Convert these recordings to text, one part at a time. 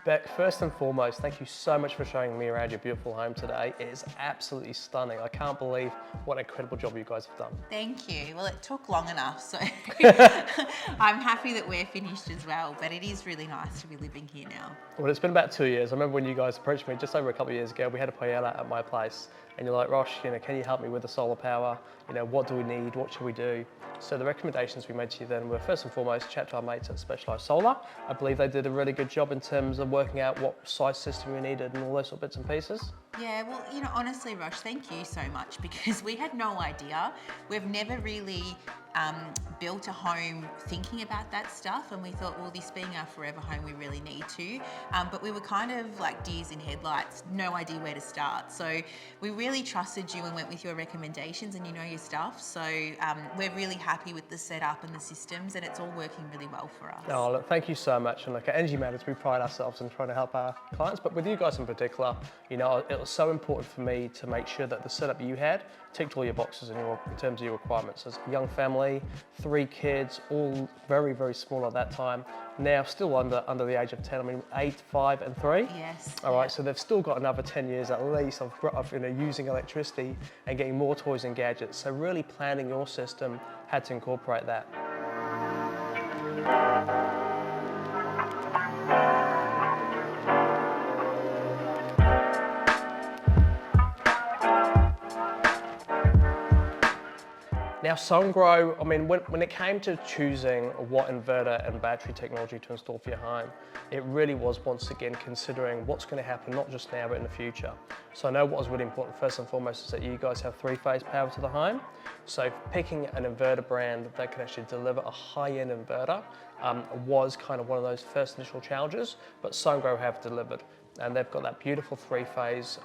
Bec, first and foremost, thank you so much for showing me around your beautiful home today. It is absolutely stunning. I can't believe what an incredible job you guys have done. Thank you. Well, it took long enough, so I'm happy that we're finished as well, but it is really nice to be living here now. Well, it's been about 2 years. I remember when you guys approached me just over a couple of years ago, we had a paella at my place, and you're like, Rosh, can you help me with the solar power? What do we need? What should we do? So the recommendations we made to you then were, first and foremost, chat to our mates at Specialized Solar. I believe they did a really good job in terms of working out what size system we needed and all those sort of bits and pieces. Yeah, well, honestly, Rosh, thank you so much, because we had no idea. We've never really built a home thinking about that stuff, and we thought, well, this being our forever home, we really need to. But we were kind of like deers in headlights, no idea where to start. So we really trusted you and went with your recommendations, and you know your stuff. So we're really happy with the setup and the systems, and it's all working really well for us. Oh, look, thank you so much. And look, at Energy Matters, we pride ourselves in trying to help our clients, but with you guys in particular, it was so important for me to make sure that the setup you had ticked all your boxes in terms of your requirements. As a young family, 3 kids, all very, very small at that time. Now still under the age of 10, 8, 5 and 3. Yes. All right, so they've still got another 10 years at least of using electricity and getting more toys and gadgets. So really planning your system had to incorporate that. Now Sungrow, when it came to choosing what inverter and battery technology to install for your home, it really was once again considering what's going to happen not just now but in the future. So I know what was really important first and foremost is that you guys have 3-phase power to the home. So picking an inverter brand that can actually deliver a high-end inverter was kind of one of those first initial challenges, but Sungrow have delivered. And they've got that beautiful 3-phase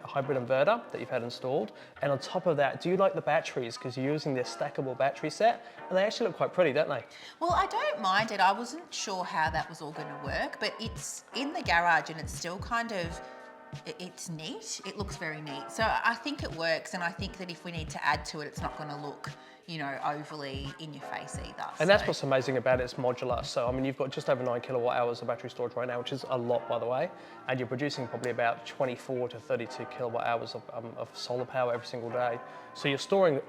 hybrid inverter that you've had installed. And on top of that, do you like the batteries? Because you're using this stackable battery set, and they actually look quite pretty, don't they? Well, I don't mind it. I wasn't sure how that was all going to work, but it's in the garage and it's still kind of, it's neat. It looks very neat. So I think it works, and I think that if we need to add to it, it's not going to look overly in your face either. And that's what's amazing about it, it's modular. So, you've got just over 9 kilowatt hours of battery storage right now, which is a lot, by the way. And you're producing probably about 24 to 32 kilowatt hours of solar power every single day. So you're storing,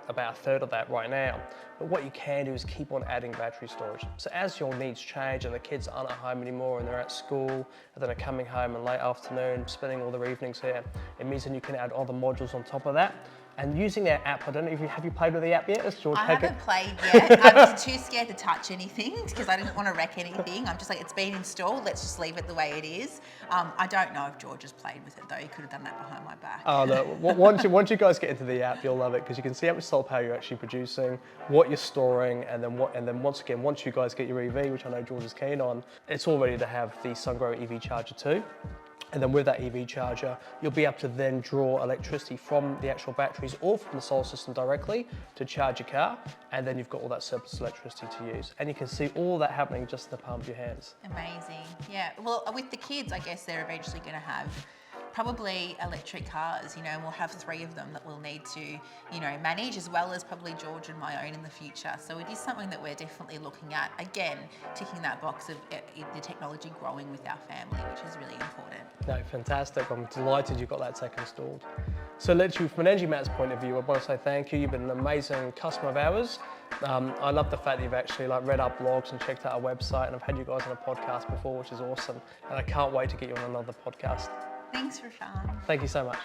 about a third of that right now. But what you can do is keep on adding battery storage. So as your needs change and the kids aren't at home anymore and they're at school, and then are coming home in late afternoon, spending all their evenings here, it means that you can add other modules on top of that. And using their app, I don't know if have you played with the app yet? George, I haven't played yet. I was too scared to touch anything because I didn't want to wreck anything. I'm just like, it's been installed, let's just leave it the way it is. I don't know if George has played with it though. He could have done that behind my back. Oh no, once you guys get into the app, you'll love it because you can see how much solar power you're actually producing, what you're storing, and then once you guys get your EV, which I know George is keen on, it's all ready to have the Sungrow EV charger too. And then with that EV charger, you'll be able to then draw electricity from the actual batteries or from the solar system directly to charge your car. And then you've got all that surplus electricity to use. And you can see all that happening just in the palm of your hands. Amazing. Yeah. Well, with the kids, I guess they're eventually going to have probably electric cars, and we'll have 3 of them that we'll need to, manage, as well as probably George and my own in the future. So it is something that we're definitely looking at, again, ticking that box of the technology growing with our family, which is really important. No, fantastic. I'm delighted you got that tech installed. So literally, from an Energy Matters point of view, I want to say thank you. You've been an amazing customer of ours. I love the fact that you've actually read our blogs and checked out our website, and I've had you guys on a podcast before, which is awesome. And I can't wait to get you on another podcast. Thanks, Rashan. Thank you so much.